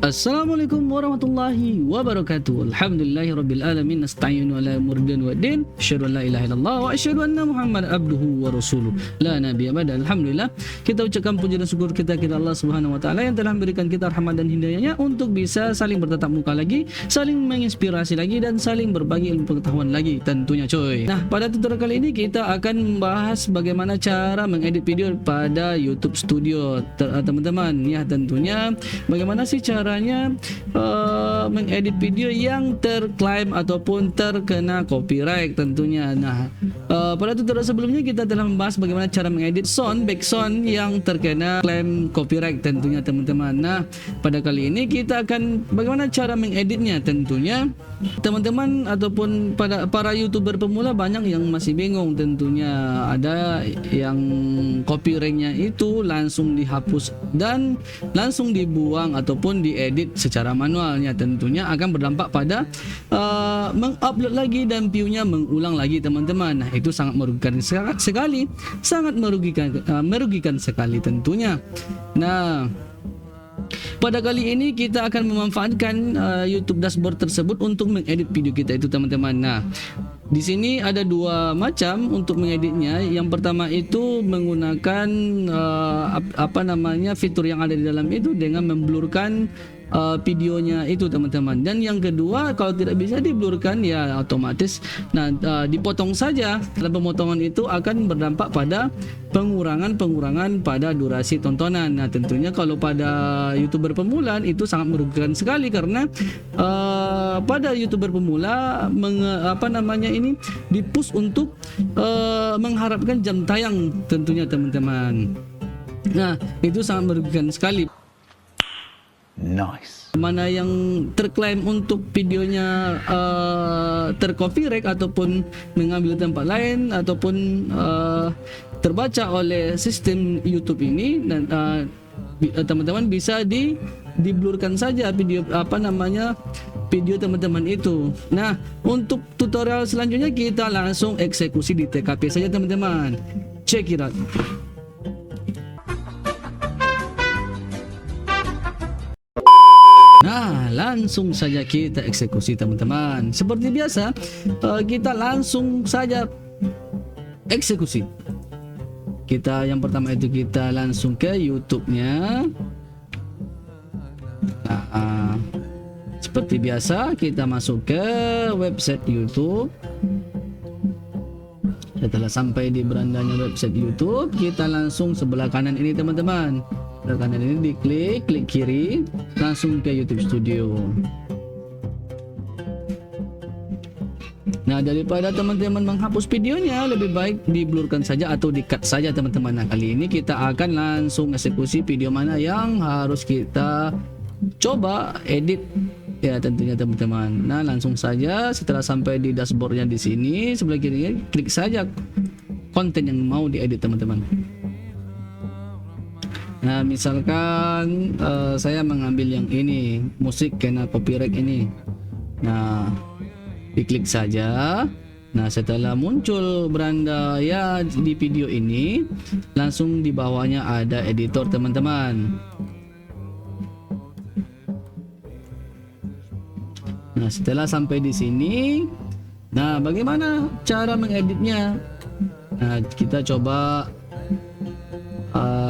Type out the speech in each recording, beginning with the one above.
Assalamualaikum warahmatullahi wabarakatuh. Alhamdulillahirabbil alamin, nasta'inu ala murdin wa din. Asyhadu an la ilaha illallah wa asyhadu anna Muhammad abduhu wa rasuluh. La nabiyya ba'da. Alhamdulillah, kita ucapkan puji dan syukur kita kepada Allah Subhanahu wa taala yang telah memberikan kita rahmat dan hidayahnya untuk bisa saling bertatap muka lagi, saling menginspirasi lagi, dan saling berbagi ilmu pengetahuan lagi tentunya coy. Nah, pada tutorial kali ini kita akan membahas bagaimana cara mengedit video pada YouTube Studio teman-teman ya. Tentunya bagaimana sih caranya mengedit video yang terklaim ataupun terkena copyright tentunya. Nah, pada tutorial sebelumnya kita telah membahas bagaimana cara mengedit background yang terkena klaim copyright tentunya teman-teman. Nah, pada kali ini kita akan bagaimana cara mengeditnya. Tentunya teman-teman ataupun pada para YouTuber pemula banyak yang masih bingung tentunya. Ada yang copyrightnya itu langsung dihapus dan langsung dibuang ataupun diedit secara manualnya, tentunya akan berdampak pada mengupload lagi dan view-nya mengulang lagi teman-teman. Nah, itu sangat merugikan sekali, sangat merugikan sekali tentunya. Nah, pada kali ini kita akan memanfaatkan YouTube dashboard tersebut untuk mengedit video kita itu teman-teman. Nah, di sini ada dua macam untuk mengeditnya. Yang pertama itu menggunakan fitur yang ada di dalam itu dengan memblurkan videonya itu teman-teman. Dan yang kedua, kalau tidak bisa diblurkan ya otomatis dipotong saja. Dalam pemotongan itu akan berdampak pada pengurangan pada durasi tontonan. Nah, tentunya kalau pada YouTuber pemula itu sangat merugikan sekali karena pada YouTuber pemula dipush untuk mengharapkan jam tayang tentunya teman-teman. Nah, itu sangat merugikan sekali. Nice. Mana yang terklaim untuk videonya tercopyright ataupun mengambil tempat lain ataupun terbaca oleh sistem YouTube ini, dan teman-teman bisa diblurkan saja video video teman-teman itu. Nah, untuk tutorial selanjutnya kita langsung eksekusi di TKP saja teman-teman. Check it out. Nah, langsung saja kita eksekusi teman-teman. Seperti biasa, kita langsung saja eksekusi. Yang pertama itu kita langsung ke YouTube-nya. Nah, seperti biasa kita masuk ke website YouTube. Setelah sampai di berandanya website YouTube, kita langsung sebelah kanan ini teman-teman. Sebelah kanan ini diklik, klik kiri, langsung ke YouTube Studio. Nah, daripada teman-teman menghapus videonya, lebih baik diblurkan saja atau di-cut saja teman-teman. Nah, kali ini kita akan langsung eksekusi video mana yang harus kita coba edit ya tentunya teman-teman. Nah, langsung saja setelah sampai di dashboardnya di sini sebelah kiri, klik saja konten yang mau diedit teman-teman. Nah, misalkan saya mengambil yang ini, musik kena copyright ini. Nah, diklik saja. Nah, setelah muncul beranda ya di video ini, langsung di bawahnya ada editor teman-teman. Nah, setelah sampai di sini, nah bagaimana cara mengeditnya? Nah, kita coba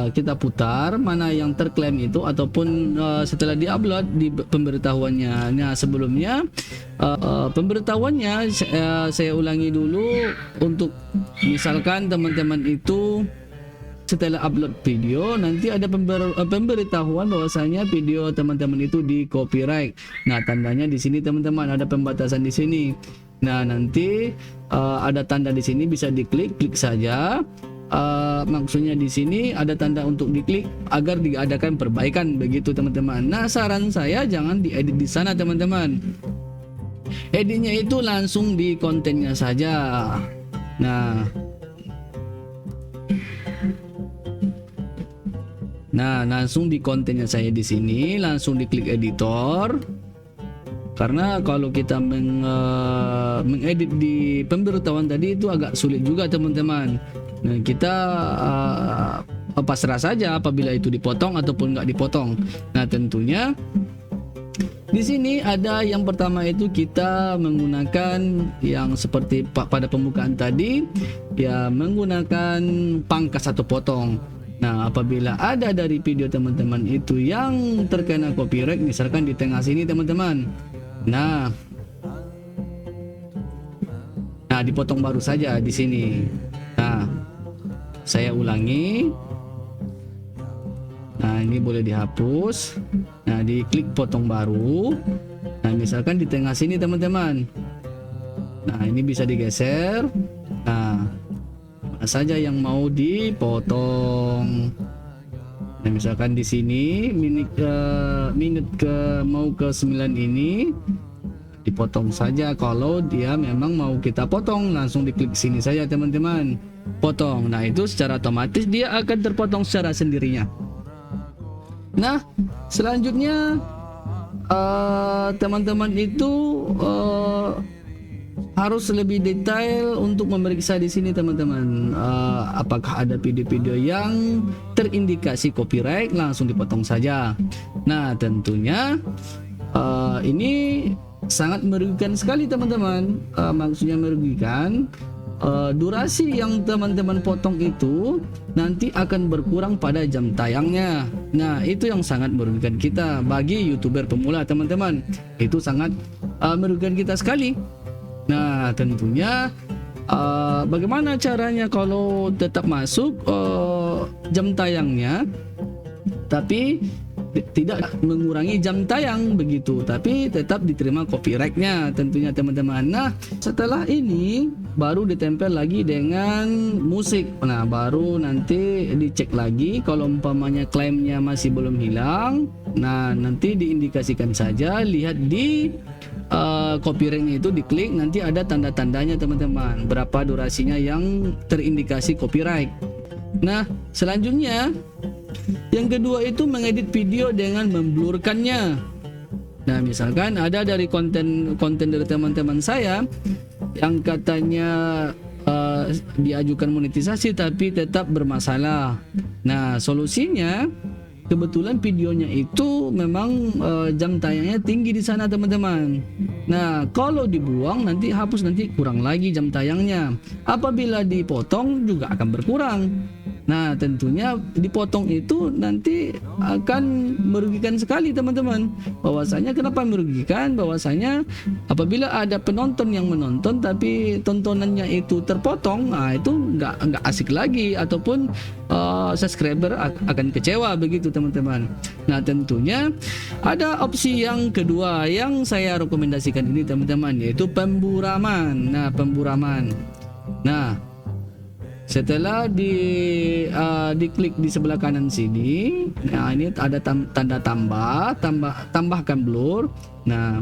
kita putar mana yang terklaim itu ataupun setelah diupload di pemberitahuannya. Nah, sebelumnya pemberitahuannya saya ulangi dulu. Untuk misalkan teman-teman itu setelah upload video nanti ada pemberitahuan bahwasanya video teman-teman itu di copyright. Nah, tandanya di sini teman-teman ada pembatasan di sini. Nah, nanti ada tanda di sini bisa diklik, klik saja. Maksudnya di sini ada tanda untuk diklik agar diadakan perbaikan begitu teman-teman. Nah, saran saya jangan diedit di sana teman-teman. Editnya itu langsung di kontennya saja. Nah, langsung di kontennya saya di sini, langsung diklik editor. Karena kalau kita mengedit di pemberitahuan tadi itu agak sulit juga teman-teman. Nah, kita pasrah saja apabila itu dipotong ataupun nggak dipotong. Nah, tentunya Di sini ada yang pertama itu kita menggunakan yang seperti pada pembukaan tadi, ya menggunakan pangkas atau potong. Nah, apabila ada dari video teman-teman itu yang terkena copyright, misalkan di tengah sini teman-teman. Nah, dipotong baru saja di sini. Nah, saya ulangi. Nah, ini boleh dihapus. Nah, diklik potong baru. Nah, misalkan di tengah sini teman-teman. Nah, ini bisa digeser. Nah, mana saja yang mau dipotong. Nah, misalkan di sini minit mau ke 9 ini dipotong saja. Kalau dia memang mau kita potong, langsung diklik sini saja teman-teman, potong. Nah, itu secara otomatis dia akan terpotong secara sendirinya. Nah, selanjutnya teman-teman itu harus lebih detail untuk memeriksa di sini teman-teman, apakah ada video-video yang terindikasi copyright, langsung dipotong saja. Nah, tentunya ini sangat merugikan sekali teman-teman. Maksudnya merugikan, durasi yang teman-teman potong itu nanti akan berkurang pada jam tayangnya. Nah, itu yang sangat merugikan kita bagi YouTuber pemula teman-teman. Itu sangat merugikan kita sekali. Nah, tentunya bagaimana caranya kalau tetap masuk jam tayangnya, tapi tidak mengurangi jam tayang begitu, tapi tetap diterima copyrightnya tentunya teman-teman. Nah, setelah ini baru ditempel lagi dengan musik. Nah, baru nanti dicek lagi kalau umpamanya klaimnya masih belum hilang. Nah, nanti diindikasikan saja, lihat di copyrightnya itu, diklik, nanti ada tanda-tandanya teman-teman, berapa durasinya yang terindikasi copyright. Nah, selanjutnya yang kedua itu mengedit video dengan memblurkannya. Nah, misalkan ada dari konten dari teman-teman saya yang katanya diajukan monetisasi tapi tetap bermasalah. Nah, solusinya kebetulan videonya itu memang jam tayangnya tinggi di sana teman-teman. Nah, kalau dibuang nanti hapus, nanti kurang lagi jam tayangnya. Apabila dipotong juga akan berkurang. Nah, tentunya dipotong itu nanti akan merugikan sekali teman-teman. Bahwasanya kenapa merugikan? Bahwasanya apabila ada penonton yang menonton tapi tontonannya itu terpotong, nah itu nggak asik lagi, ataupun subscriber akan kecewa begitu teman-teman. Nah, tentunya ada opsi yang kedua yang saya rekomendasikan ini teman-teman, yaitu pemburaman. Nah, pemburaman. Nah, setelah diklik di sebelah kanan sini, nah ini ada tanda tambahkan blur. Nah,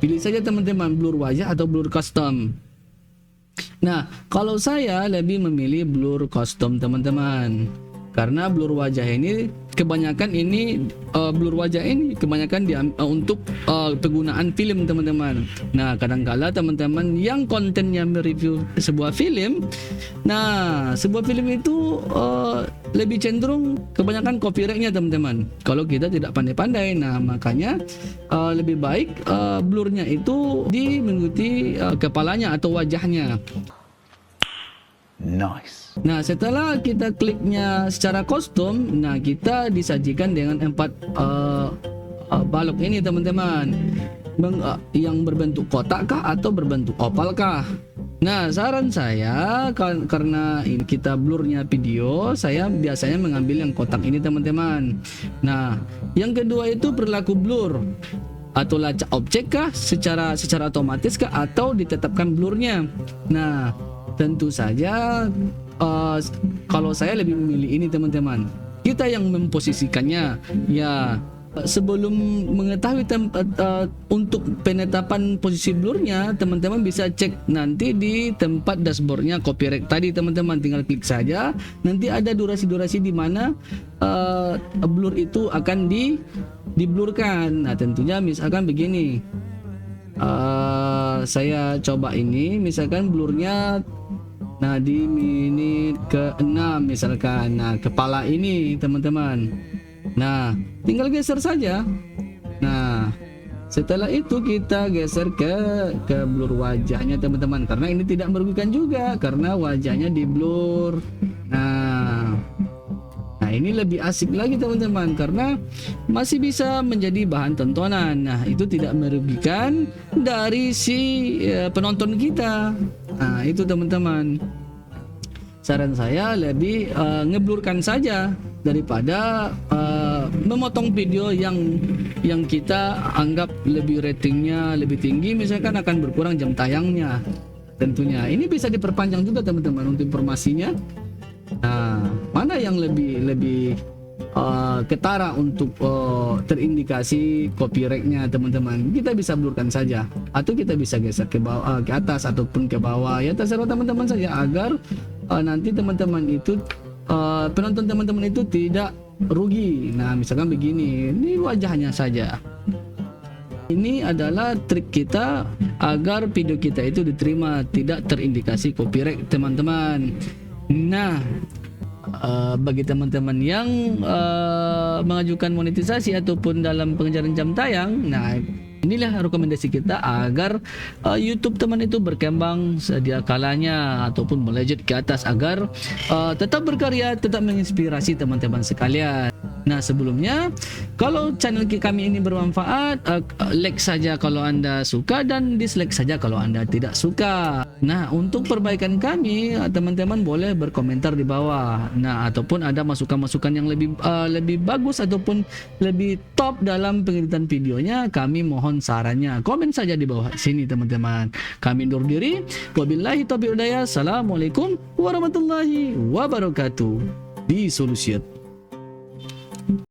pilih saja teman-teman blur wajah atau blur custom. Nah, kalau saya lebih memilih blur custom teman-teman, karena blur wajah ini kebanyakan untuk penggunaan film teman-teman. Nah, kadangkala teman-teman yang kontennya mereview sebuah film, nah sebuah film itu lebih cenderung kebanyakan copyrightnya teman-teman. Kalau kita tidak pandai-pandai, nah makanya lebih baik blurnya itu mengikuti kepalanya atau wajahnya. Nice. Nah, setelah kita kliknya secara custom, nah kita disajikan dengan 4 balok ini teman-teman, yang berbentuk kotak kah atau berbentuk oval kah. Nah, saran saya karena ini kita blurnya video, saya biasanya mengambil yang kotak ini teman-teman. Nah, yang kedua itu berlaku blur atau lacak objek kah, secara otomatis kah, atau ditetapkan blurnya. Nah, tentu saja kalau saya lebih memilih ini teman-teman. Kita yang memposisikannya, ya sebelum mengetahui untuk penetapan posisi blurnya, teman-teman bisa cek nanti di tempat dashboardnya copyright tadi teman-teman. Tinggal klik saja, nanti ada durasi-durasi di mana blur itu akan diblurkan. Nah, tentunya misalkan begini, saya coba ini, misalkan blurnya nah di menit ke-6 misalkan. Nah, kepala ini teman-teman, nah tinggal geser saja. Nah, Setelah itu kita geser ke blur wajahnya teman-teman, karena ini tidak merugikan juga karena wajahnya di blur. Nah, ini lebih asik lagi teman-teman karena masih bisa menjadi bahan tontonan. Nah, itu tidak merugikan dari si penonton kita. Nah, itu teman-teman. Saran saya lebih ngeblurkan saja daripada memotong video yang kita anggap lebih ratingnya lebih tinggi, misalkan akan berkurang jam tayangnya. Tentunya ini bisa diperpanjang juga teman-teman untuk informasinya. Nah, mana yang lebih ketara untuk terindikasi copyrightnya teman-teman, kita bisa blurkan saja atau kita bisa geser ke bawah, ke atas ataupun ke bawah, ya terserah teman-teman saja, agar nanti teman-teman itu penonton teman-teman itu tidak rugi. Nah, misalkan begini, ini wajahnya saja. Ini adalah trik kita agar video kita itu diterima, tidak terindikasi copyright teman-teman. Nah, bagi teman-teman yang mengajukan monetisasi ataupun dalam pengejaran jam tayang, nah inilah rekomendasi kita agar YouTube teman itu berkembang sedia kalanya ataupun melejit ke atas, agar tetap berkarya, tetap menginspirasi teman-teman sekalian. Nah, sebelumnya kalau channel kami ini bermanfaat, like saja kalau Anda suka dan dislike saja kalau Anda tidak suka. Nah, untuk perbaikan kami, teman-teman boleh berkomentar di bawah. Nah, ataupun ada masukan-masukan yang lebih bagus ataupun lebih top dalam pengeditan videonya, kami mohon sarannya. Komen saja di bawah sini teman-teman. Kami undur diri. Wabillahi taufiq wal hidayah. Assalamualaikum warahmatullahi wabarakatuh. Di Solusiat.